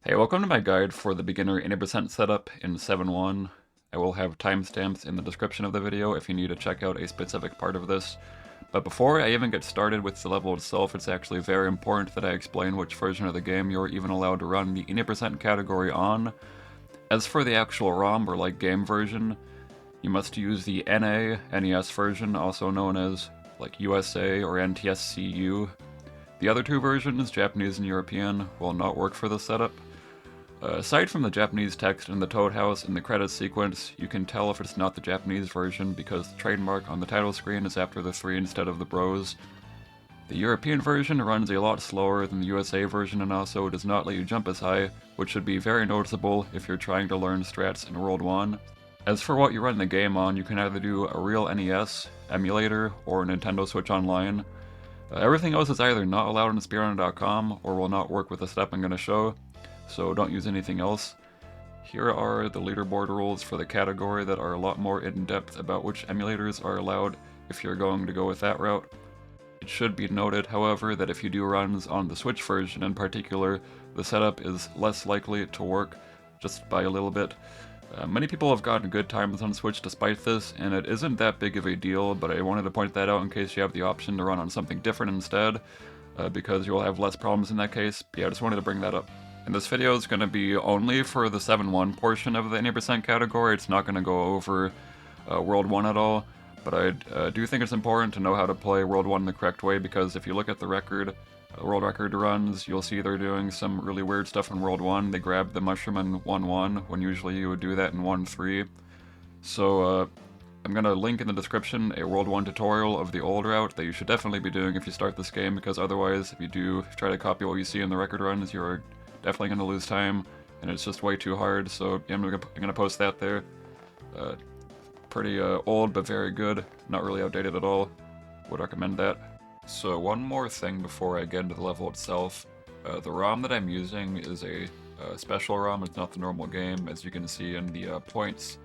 Hey, welcome to my guide for the beginner 80% setup in 7.1. I will have timestamps in the description of the video if you need to check out a specific part of this. But before I even get started with the level itself, it's actually very important that I explain which version of the game you're even allowed to run the 80% category on. As for the actual ROM or like game version, you must use the NES version, also known as like USA or NTSCU. The other two versions, Japanese and European, will not work for this setup. Aside from the Japanese text in the Toad House in the credits sequence, you can tell if it's not the Japanese version because the trademark on the title screen is after the 3 instead of the bros. The European version runs a lot slower than the USA version and also does not let you jump as high, which should be very noticeable if you're trying to learn strats in World 1. As for what you run the game on, you can either do a real NES emulator or Nintendo Switch Online. Everything else is either not allowed on Piranha.com or will not work with the step I'm going to show, so don't use anything else. Here are the leaderboard rules for the category that are a lot more in-depth about which emulators are allowed if you're going to go with that route. It should be noted, however, that if you do runs on the Switch version in particular, the setup is less likely to work just by a little bit. Many people have gotten good times on Switch despite this, and it isn't that big of a deal, but I wanted to point that out in case you have the option to run on something different instead, because you'll have less problems in that case. But yeah, I just wanted to bring that up. And this video is going to be only for the 7.1 portion of the 80% category. It's not going to go over World 1 at all, but I do think it's important to know how to play World 1 the correct way, because if you look at the record, world record runs, you'll see they're doing some really weird stuff in World 1. They grabbed the mushroom in 1.1 when usually you would do that in 1.3. So I'm going to link in the description a World 1 tutorial of the old route that you should definitely be doing if you start this game, because otherwise if you do try to copy what you see in the record runs, you're definitely going to lose time, and it's just way too hard, so yeah, I'm going to post that there. Pretty old, but very good. Not really outdated at all. Would recommend that. So one more thing before I get into the level itself. The ROM that I'm using is a special ROM. It's not the normal game. As you can see in the points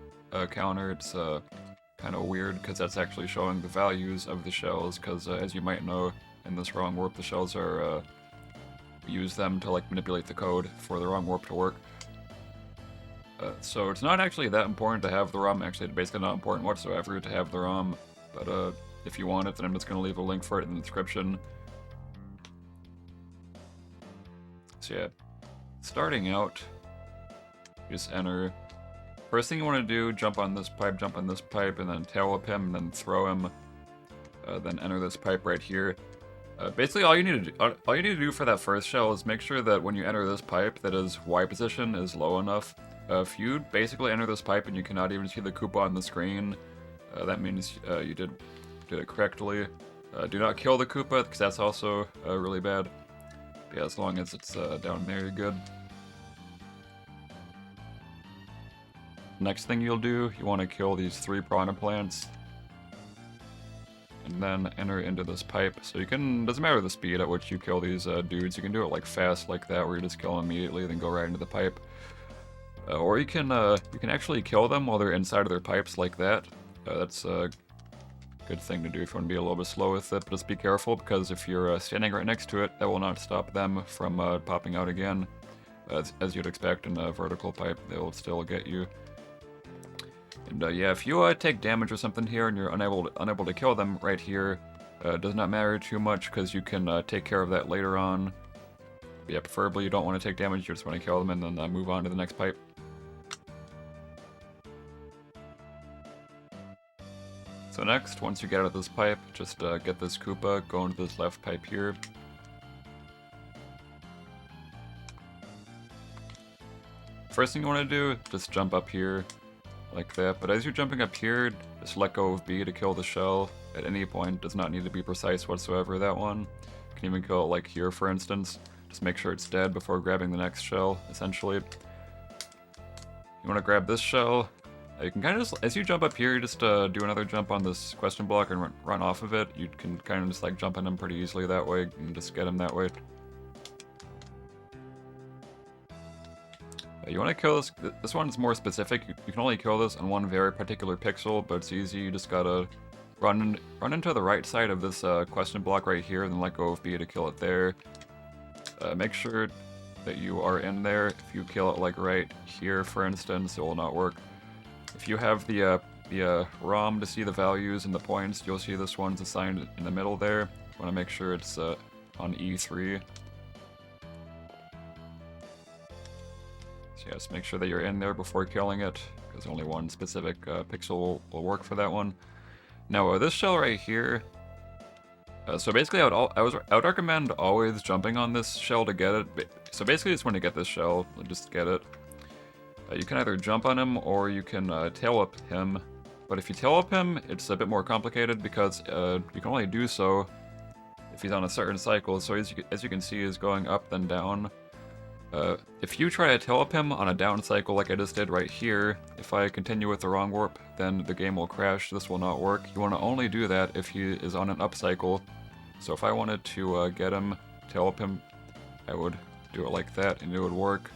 counter, it's kind of weird because that's actually showing the values of the shells, because as you might know, in this wrong warp, the shells are use them to like manipulate the code for the wrong warp to work. So it's not actually that important to have the ROM. Actually, it's basically not important whatsoever to have the ROM, but if you want it, then I'm just going to leave a link for it in the description. So yeah, starting out, just enter. First thing you want to do, jump on this pipe, and then tail whip him, and then throw him. Then enter this pipe right here. Basically, all you need to do for that first shell is make sure that when you enter this pipe, that his Y position is low enough. If you basically enter this pipe and you cannot even see the Koopa on the screen, that means you did it correctly. Do not kill the Koopa, because that's also really bad. But yeah, as long as it's down there, you're good. Next thing you'll do, you want to kill these 3 piranha plants, and then enter into this pipe. So you can, doesn't matter the speed at which you kill these dudes, you can do it like fast like that, where you just kill them immediately, then go right into the pipe. Or you can actually kill them while they're inside of their pipes like that. That's a good thing to do if you want to be a little bit slow with it, but just be careful, because if you're standing right next to it, that will not stop them from popping out again. As you'd expect in a vertical pipe, they'll still get you. And yeah, if you take damage or something here and you're unable to kill them right here, it does not matter too much, because you can take care of that later on. But yeah, preferably you don't want to take damage, you just want to kill them and then move on to the next pipe. So next, once you get out of this pipe, just get this Koopa, go into this left pipe here. First thing you want to do, just jump up here, like that. But as you're jumping up here, just let go of B to kill the shell at any point. Does not need to be precise whatsoever, that one. You can even kill it like here, for instance. Just make sure it's dead before grabbing the next shell, essentially. You want to grab this shell. You can kind of just, as you jump up here, just do another jump on this question block and run off of it. You can kind of just like jump in him pretty easily that way and just get him that way. You want to kill this. This one's more specific. You can only kill this on one very particular pixel, but it's easy. You just gotta run into the right side of this question block right here, and then let go of B to kill it there. Make sure that you are in there. If you kill it like right here, for instance, it will not work. If you have the ROM to see the values and the points, you'll see this one's assigned in the middle there. You want to make sure it's on E3. So yes, make sure that you're in there before killing it, because only one specific pixel will work for that one. Now this shell right here, so basically I would recommend always jumping on this shell to get it. So basically just when you get this shell, just get it. You can either jump on him or you can tail whip him. But if you tail whip him, it's a bit more complicated because you can only do so if he's on a certain cycle. So as you can see, he's going up then down. If you try to tail whip him on a down cycle like I just did right here, if I continue with the wrong warp, then the game will crash. This will not work. You want to only do that if he is on an up cycle. So if I wanted to get him, tail whip him, I would do it like that and it would work.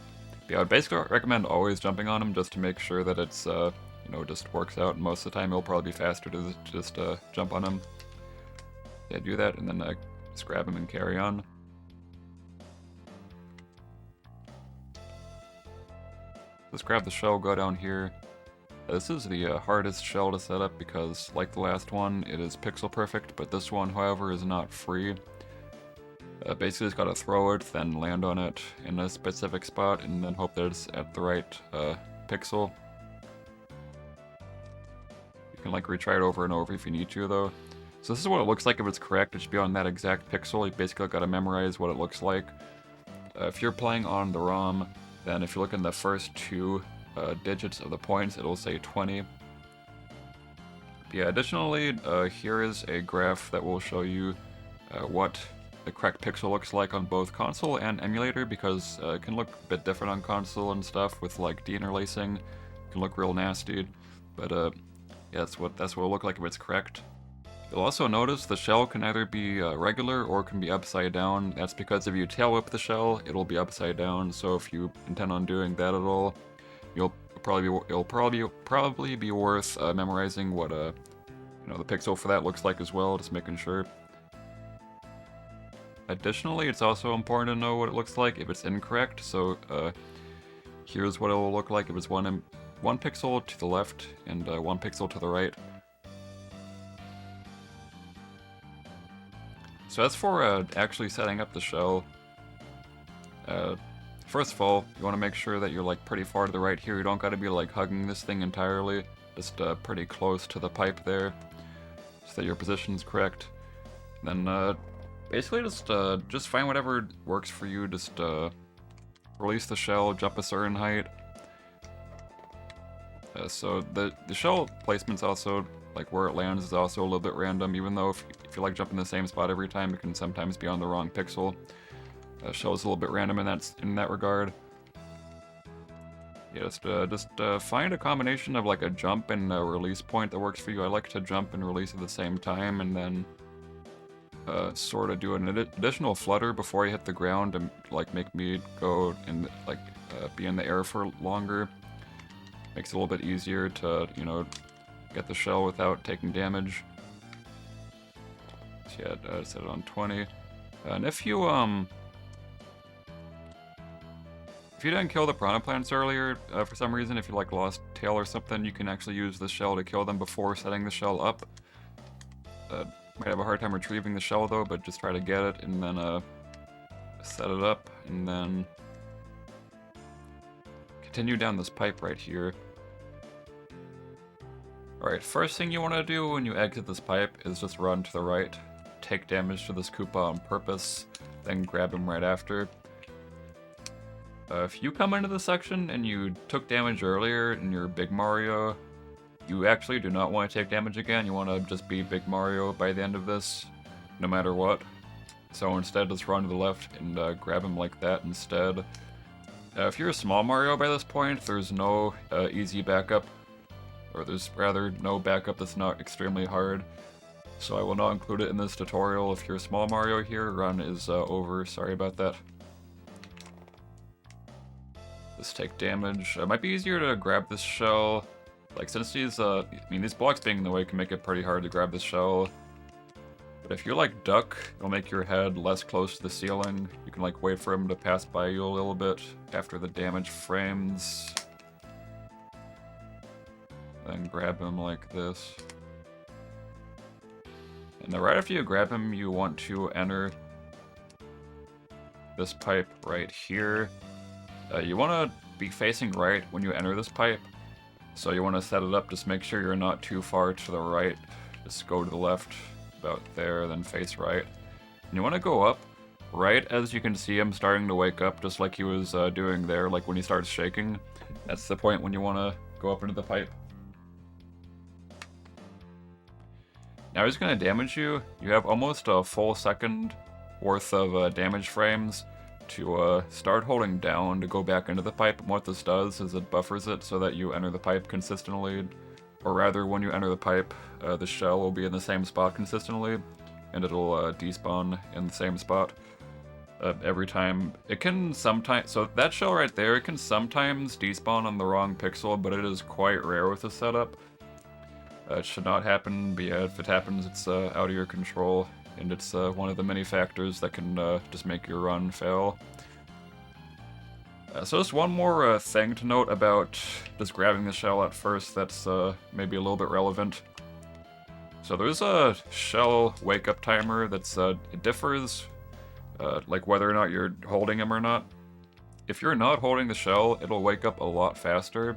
Yeah, I would basically recommend always jumping on him just to make sure that it's, you know, just works out. And most of the time it'll probably be faster to just jump on him. Yeah, do that and then just grab him and carry on. Let's grab the shell, go down here. This is the hardest shell to set up because, like the last one, it is pixel perfect, but this one, however, is not free. Basically just gotta throw it, then land on it in a specific spot, and then hope that it's at the right pixel. You can like retry it over and over if you need to, though. So this is what it looks like if it's correct. It should be on that exact pixel. You basically gotta memorize what it looks like. If you're playing on the ROM, then if you look in the first two digits of the points, it'll say 20. Yeah, additionally, here is a graph that will show you what the correct pixel looks like on both console and emulator, because it can look a bit different on console and stuff with like deinterlacing. It can look real nasty, but yeah, that's what it'll look like if it's correct. You'll also notice the shell can either be regular or can be upside down. That's because if you tail whip the shell, it'll be upside down. So if you intend on doing that at all, it'll probably be worth memorizing what you know, the pixel for that looks like as well, just making sure. Additionally, it's also important to know what it looks like if it's incorrect. So here's what it will look like if it's one pixel to the left and 1 pixel to the right. So as for actually setting up the shell, first of all, you want to make sure that you're like pretty far to the right here. You don't got to be like hugging this thing entirely, just pretty close to the pipe there, so that your position's correct. Then basically just find whatever works for you. Just release the shell, jump a certain height. So the shell placement's also, like where it lands is also a little bit random, even though if you like jump in the same spot every time, it can sometimes be on the wrong pixel. Shell is a little bit random in that regard. Yeah, just find a combination of like a jump and a release point that works for you. I like to jump and release at the same time, and then sort of do an additional flutter before I hit the ground to like make me go and like be in the air for longer. Makes it a little bit easier to, you know, get the shell without taking damage. So yeah, set it on 20. And if you didn't kill the piranha plants earlier, for some reason, if you like lost tail or something, you can actually use the shell to kill them before setting the shell up. Might have a hard time retrieving the shell though, but just try to get it and then set it up, and then continue down this pipe right here. Alright, first thing you want to do when you exit this pipe is just run to the right, take damage to this Koopa on purpose, then grab him right after. If you come into the section and you took damage earlier in your Big Mario, you actually do not want to take damage again. You want to just be Big Mario by the end of this, no matter what. So instead, just run to the left and grab him like that instead. If you're a small Mario by this point, there's no easy backup. Or there's rather no backup that's not extremely hard. So I will not include it in this tutorial. If you're a small Mario here, run is over. Sorry about that. Just take damage. It might be easier to grab this shell. Like, since these, these blocks being in the way can make it pretty hard to grab this shell. But if you like duck, it'll make your head less close to the ceiling. You can like wait for him to pass by you a little bit after the damage frames. Then grab him like this. And then right after you grab him, you want to enter this pipe right here. You want to be facing right when you enter this pipe. So you want to set it up, just make sure you're not too far to the right. Just go to the left, about there, then face right. And you want to go up right as you can see him starting to wake up, just like he was doing there, like when he starts shaking. That's the point when you want to go up into the pipe. Now he's going to damage you. You have almost a full second worth of damage frames to start holding down to go back into the pipe. And what this does is it buffers it so that you enter the pipe consistently. Or rather, when you enter the pipe, the shell will be in the same spot consistently, and it'll despawn in the same spot every time. It can sometimes, so that shell right there, it can sometimes despawn on the wrong pixel, but it is quite rare with the setup. It should not happen, but yeah, if it happens, it's out of your control, and it's one of the many factors that can just make your run fail. So just one more thing to note about just grabbing the shell at first that's maybe a little bit relevant. So there's a shell wake-up timer that's, it differs, like whether or not you're holding him or not. If you're not holding the shell, it'll wake up a lot faster.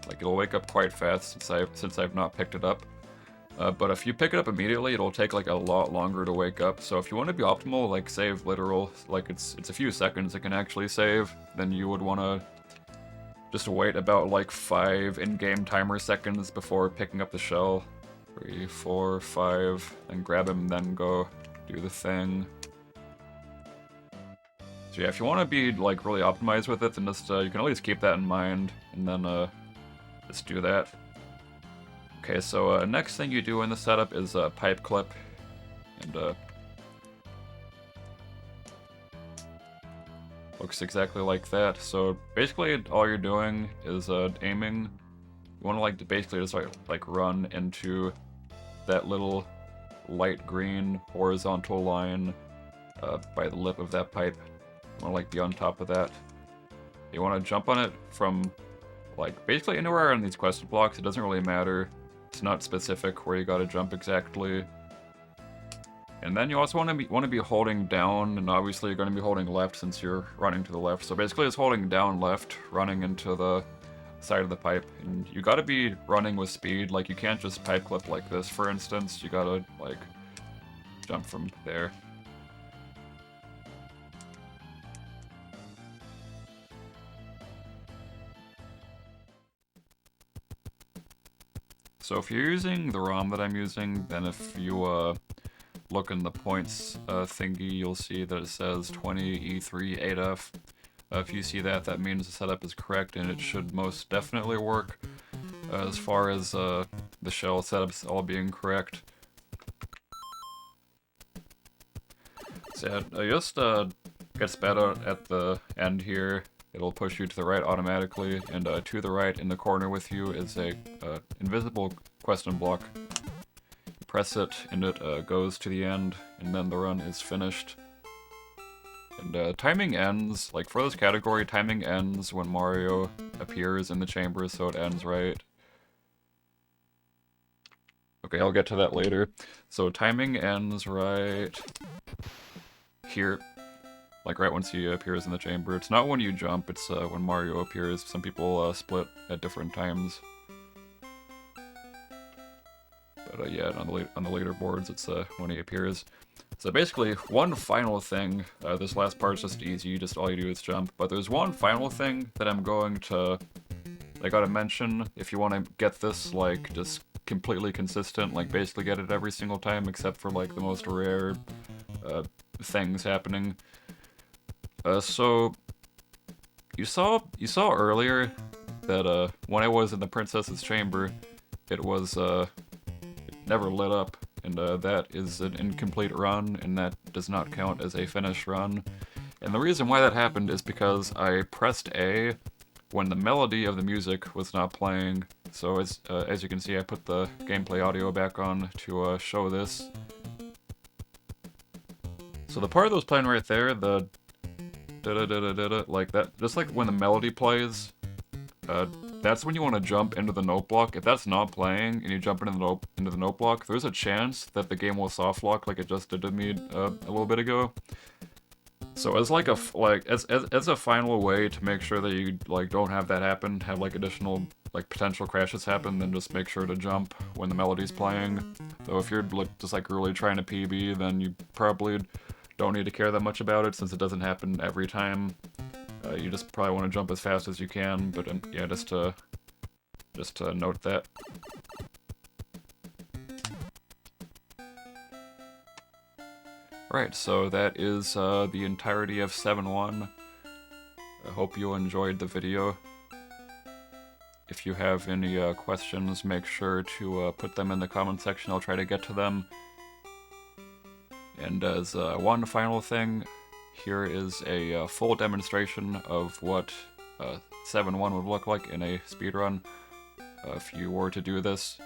Like, it'll wake up quite fast since I've not picked it up. But if you pick it up immediately, it'll take like a lot longer to wake up. So if you want to be optimal, like save literal, like it's a few seconds it can actually save, then you would want to just wait about like 5 in-game timer seconds before picking up the shell. 3, 4, 5, and grab him, then go do the thing. So yeah, if you want to be like really optimized with it, then just you can always keep that in mind, and then just do that. Okay, so next thing you do in the setup is a pipe clip, and looks exactly like that. So basically, all you're doing is aiming. You want to like basically just like run into that little light green horizontal line by the lip of that pipe. You want to like be on top of that. You want to jump on it from like basically anywhere on these quest blocks. It doesn't really matter. It's not specific where you gotta jump exactly. And then you also want to be holding down, and obviously you're going to be holding left since you're running to the left. So basically it's holding down left, running into the side of the pipe. And you gotta be running with speed. Like, you can't just pipe clip like this, for instance. You gotta like jump from there. So if you're using the ROM that I'm using, then if you look in the points thingy, you'll see that it says 20E3 8F. If you see that, that means the setup is correct, and it should most definitely work. As far as the shell setups all being correct. So yeah, just get spat out at the end here. It'll push you to the right automatically, and to the right in the corner with you is a invisible question block. You press it, and it goes to the end, and then the run is finished. And timing ends, like for this category, timing ends when Mario appears in the chamber, so it ends right. Okay, I'll get to that later. So timing ends right here. Like right once he appears in the chamber. It's not when you jump, it's when Mario appears. Some people split at different times. But yeah, on the later boards, it's when he appears. So basically, one final thing. This last part's just easy, just all you do is jump. But there's one final thing that I gotta mention if you want to get this, like, just completely consistent, like basically get it every single time except for like the most rare things happening. So you saw earlier that when I was in the princess's chamber, it never lit up, and that is an incomplete run, and that does not count as a finished run. And the reason why that happened is because I pressed A when the melody of the music was not playing, So as you can see, I put the gameplay audio back on to show this. So the part that was playing right there, the da-da-da-da-da, like that, just like when the melody plays, that's when you want to jump into the note block. If that's not playing and you jump into the note block, there's a chance that the game will soft lock like it just did to me a little bit ago. So as like as a final way to make sure that you like don't have that happen, have like additional like potential crashes happen, then just make sure to jump when the melody's playing. Though if you're just like really trying to PB, then you probably don't need to care that much about it since it doesn't happen every time. You just probably want to jump as fast as you can, but yeah, just to note that. Alright, so that is the entirety of 7.1. I hope you enjoyed the video. If you have any questions, make sure to put them in the comment section. I'll try to get to them. And as one final thing, here is a full demonstration of what 7.1 would look like in a speedrun if you were to do this.